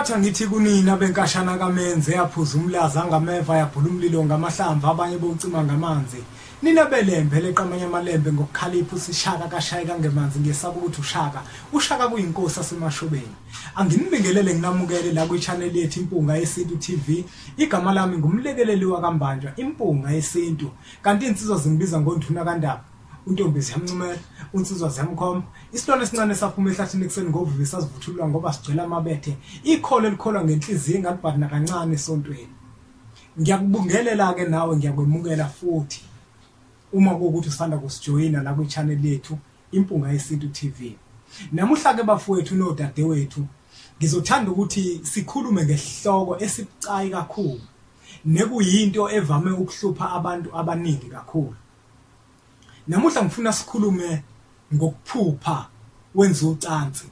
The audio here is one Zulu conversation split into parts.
Ngingatha ngithi kunina benkashana kaMenze yaphuza umlaza ngameva yabhula umlilo ngamahlamvu abanye bocima ngamanzi. Nina belembe leqamanye amalembe ngokukhalipha usishaka kashayeka ngemanzi ngesaba ukuthi ushaka kuyinkosi asemashobeni. Anginibingelele nginamukele la kwi-channel yethu Impunga Yesintu TV. Igama lami ngumlekeleli waKambanjwa Impunga Yesintu. Kanti insizwa zingibiza ngoNduna kaNdaba. Untombizi yamncumela, unsizwa ziyamkhomba. Isilwane esincane saphuma ehlathini ekseni ngovivi sazivuthulwa ngoba sigcwele amabethe. Ikholo elikholwa ngenhliziyo engalibhadina kancane esontweni. Ngiyakubungelela ke nawe ngiyakwemukela futhi. Uma kuwukuthi usanda kusijoyina la kwi-channel yethu Impunga Yesintu TV. Namuhla ke bafowethu nodadewethu ngizothanda ukuthi sikhulume ngesihloko esibucayi kakhulu nekuyinto evame ukuhlupha abantu abaningi kakhulu. Namuhla ngifuna sikhulume ngokuphupha wenza ucansi.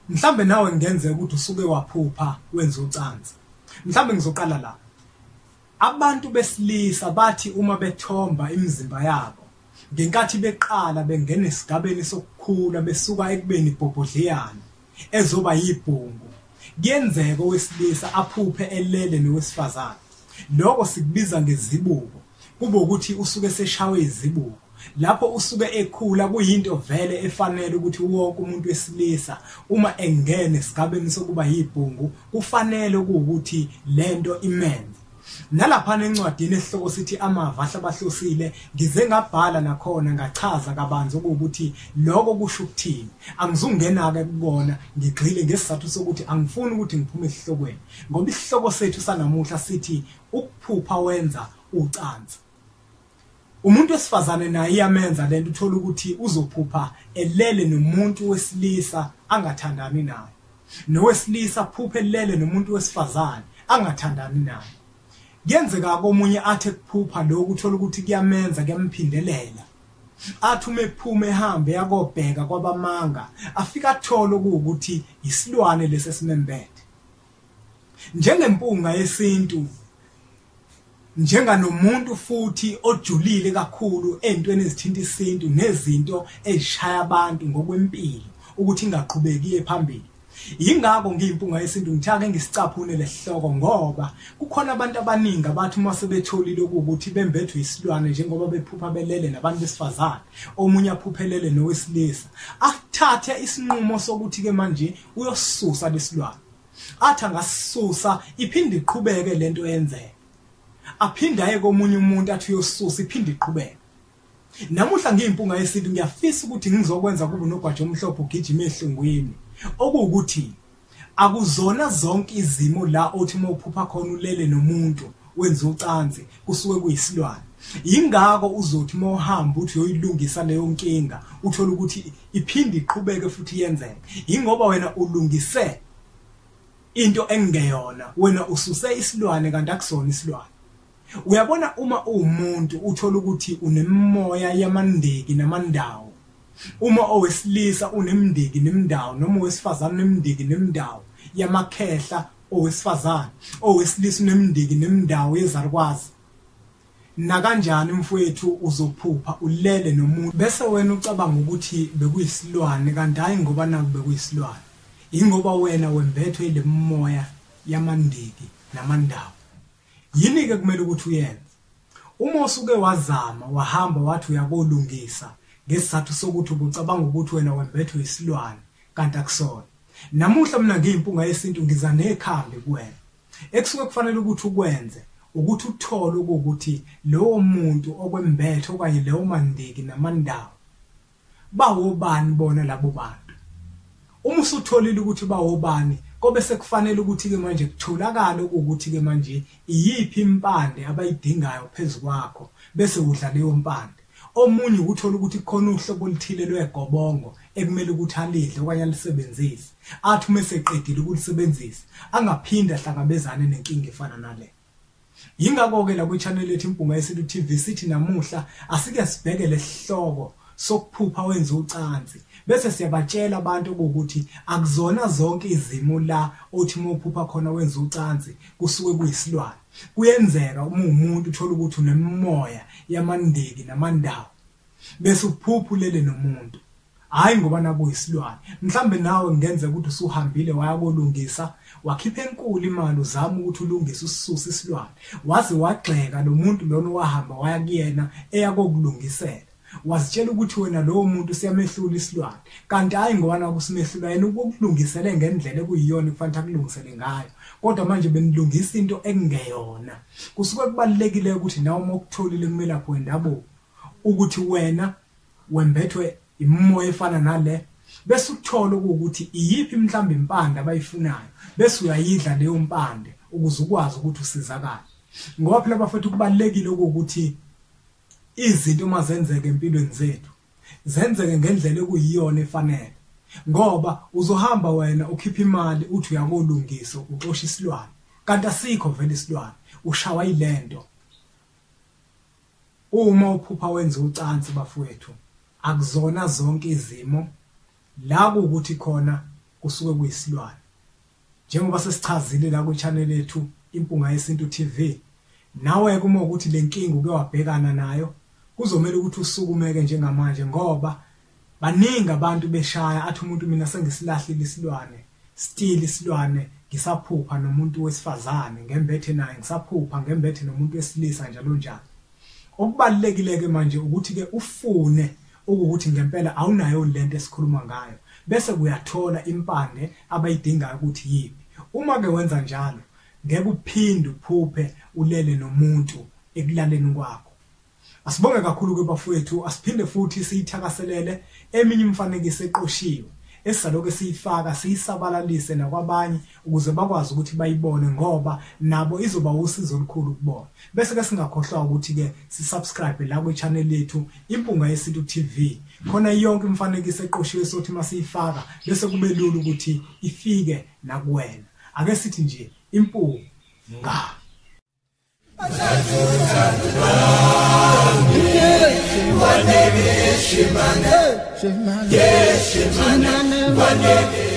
Mhlambe nawe ngenze ukuthi usuke waphupha wenza ucansi. Mhlambe ngizoqala la. Abantu besilisa bathi uma bethomba imizimba yabo ngenkathi beqala bengena esigabeni sokukhula besuka ekubeni ibhobhodleyana ezoba yibhungu. Kuyenzeka owesilisa aphuphe elele nowesifazane. Lokho sikubiza ngezibuko. Kube ukuthi usuke seshawe izibuko. Lapho usuke ekhula kuyinto vele efanele ukuthi wonke umuntu wesilisa uma engene esigabeni sokuba yibhungu kufanele ukuthi lento imenze. Nalapha encwadini esihloko sithi amava ahlabahlosile ngize ngabhala nakhona ngachaza kabanzi ukuthi lokho kusho ukuthini. Angizungena ke kubona ngigxile ngesizathu sokuthi angifuni ukuthi ngiphume esihlokweni ngoba isihloko sethu sanamuhla sithi ukuphupha wenza ucansi. Umuntu wesifazane naye iyamenza lento uthola ukuthi uzophupha elele nomuntu wesilisa angathandani naye. Nowesilisa phupha elele nomuntu wesifazane angathandani naye. Kuyenzeka komunye athe kuphupha lokho uthola ukuthi kuyamenza kuyamphindelela. Athi uma ephuma ehambe yakobheka kwabamanga afika athola ukuthi isilwane lesesimembethe. Njengempunga yesintu njenganomuntu futhi ojulile kakhulu entweni ezithinta isintu nezinto ezishaya abantu ngokwempilo ukuthi ingaqhubeki phambili. Yingakho ngiyimpunga yesintu ngithake ngisicaphune lesihloko ngoba kukhona abantu abaningi abathi uma sebetholile ukuthi bembethwe isilwane njengoba bephupha belele nabantu besifazane omunye aphuphelele nowesilisa athathe isinqumo sokuthi ke manje uyosisusa lesilwane. Athi angasisusa iphinde iqhubeke lento yenzeke. Aphinda aye komunye umuntu athi uyosisusa iphinde iqhubeke. Namuhla ngiyimpunga yesintu ngiyafisa ukuthi ngizokwenza kube nogwaja omhlophe ugijima ehlungwini. Okuwukuthi akuzona zonke izimo la othi mawuphupha khona ulele nomuntu wenza ucansi kusuke kuyisilwane. Yingakho uzothi mawuhamba uthi uyoyilungisa leyo nkinga uthola ukuthi iphinde iqhubeke futhi yenzeke. Ingoba wena ulungise into engeyona wena ususe isilwane kanti akusona isilwane. Uyabona uma umuntu uthola ukuthi unemimoya yamandeki namandawo. Uma owesilisa unemndeki nemndawo noma owesifazane unemndeki nemndawo yamakhehla owesifazane owesilisa unemndeki nemndawo yezalukwazi. Na kanjani mfowethu uzophupha ulele nomuntu bese wena ucabanga ukuthi bekuyisilwane kanti hayi ngoba naku bekuyisilwane. Ingoba wena wembethwe ile mimoya yamandeki namandawo. Yini ke kumele ukuthi uyenze? Uma usuke wazama wahamba wathi uyakolungisa ngesizathu sokuthi ubucabanga ukuthi wena wembethwe isilwane kanti akusona. Namuhla mina ngiyimpunga yesintu ngiza nekhambi kuwena. Ekusuke kufanele ukuthi ukwenze ukuthi uthole ukuthi lowo muntu okwembethe okanye leyo mandeki namandawo bawobani bona labo bantu. Uma usutholile ukuthi bawobani kobe sekufanele ukuthi ke manje kutholakala ukuthi ke manje iyiphi impande abayidingayo phezukwakho bese udla leyo mpande. Omunye ukuthola ukuthi khona uhlobo oluthile lwegobongo ekumele ukuthi alidle okanye alisebenzise. Athi uma eseqedile ukulisebenzisa angaphinda ahlangabezane nenkinga efana nale. Yingakho ke la kwi-channel yethu Impunga Yesintu TV sithi namuhla asike sibheke lesihloko sokuphupha wenza ucansi bese siyabatshela abantu ukuthi akuzona zonke izimo la othi mawuphupha khona wenza ucansi kusuke kuyisilwane. Kuyenzeka uma umuntu uthola ukuthi unemimoya yamandeki namandawo bese uphuphulele nomuntu hayi ngoba nakuyisilwane. Mhlambe nawe ngenze ukuthi usuhambile wayakolungisa wakhipha enkulu imali uzama ukuthi ulungise usisusa isilwane wazi wagxeka lo muntu lona wahamba waya kuyena eyakokulungisela wazitshela ukuthi wena lowo muntu siyamehlula isilwane kanti hayi ngoba nakusimehlula yena ukukulungisele ngendlela ekuyiyona kufanele akulungisele ngayo kodwa manje benilungisa into ekungeyona kusuke kubalekile ukuthi nawe uma ukutholile kumele kwendabo ukuthi wena wembethwe imoya efana nale bese ukuthola ukuthi iyiphi mhlawumbe impande abayifunayo bese uyayidla leyo mpande ukuze ukwazi ukuthi usizakale ngoba phela bafethu kubalekile ukuthi izinto mazenzeke empilweni zethu zenzeke ngendlela ekuyiyona efanele ngoba uzohamba wena ukhipha imali uthi uyakolungisa uxosha isilwane kanti asikho vele isilwane ushawa ilento uma uphupha wenza ucansi bafowethu akuzona zonke izimo la ukuthi khona kusuke kuyisilwane njengoba sesichazile la ku channel yethu Impunga Yesintu TV nawe kuma ukuthi lenkinga uke wabhekana nayo kuzomela ukuthi usukumeke njengamanje ngoba baningi abantu beshaya athi umuntu mina sengisilahlile isilwane still isilwane ngisaphupha nomuntu wesifazane ngembethe naye ngisaphupha ngembethe nomuntu wesilisa njalo njalo okubalekile ke manje ukuthi ke ufune ukuthi ngempela awunayo lento esikhuluma ngayo bese kuyathola impande abayidingayo ukuthi yipi uma ke wenza njalo ngeke uphinde uphuphe ulele nomuntu ekulaleni kwakho asibonge kakhulu ke bafowethu asiphinde futhi siyithakaselele eminye imfanekiso eqoshiwe esaloke siyifaka siyisabalalise nakwabanye ukuze bakwazi ukuthi bayibone ngoba nabo izoba usizo olukhulu kubona bese ke singakhohlwa ukuthi ke si-subscribe la ku channel yethu Impunga Yesintu TV khona yonke imfanekiso eqoshiwe sothi masiyifaka bese kube lula ukuthi ifike nakuwena ake sithi nje impunga Shimane,